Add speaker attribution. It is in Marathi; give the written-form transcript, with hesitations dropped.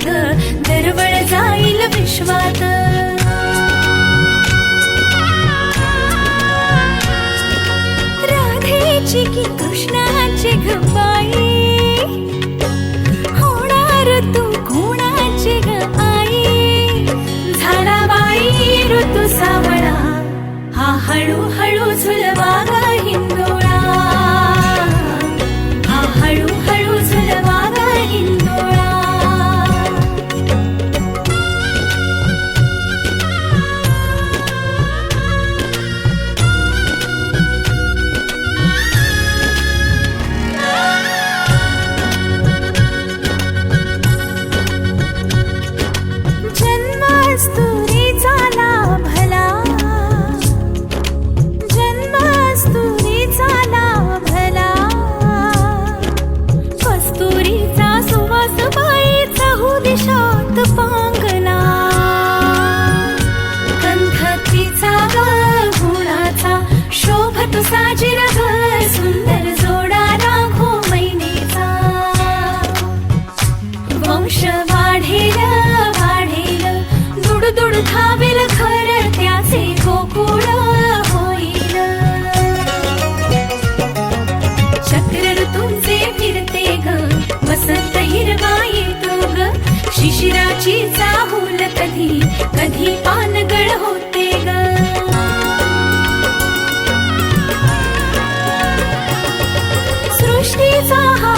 Speaker 1: ग दरवळ जाईल विश्वात. राधेची की कृष्णाची ग बाई, होणार तू कोणाची ग आई. झाला बाई ऋतू सावळा, हा हळूहळू झुलवा ग हिंदोळा, हा हळूहळू झुलवा ग हिंदोळा. जन्मास्तुरीचा लाभला, जन्मास्तुरीचा लाभला. कस्तुरीचा सुवास बाई चहू दिशात पांगला. गंधतीचा ग गुणाचा शोभतो साजिर ग सुंदर जोडा राघो मैनेचा. वंश वाढेल वाढेल दुडदुड धावेल खर त्याचे गोकुळ होईल. चक्र ऋतूंचे फिरते ग वसंत हिरवा येतो ग. शिशिराची चाहूल कधी कधी पानगळ होते ग. सृष्टीचा हा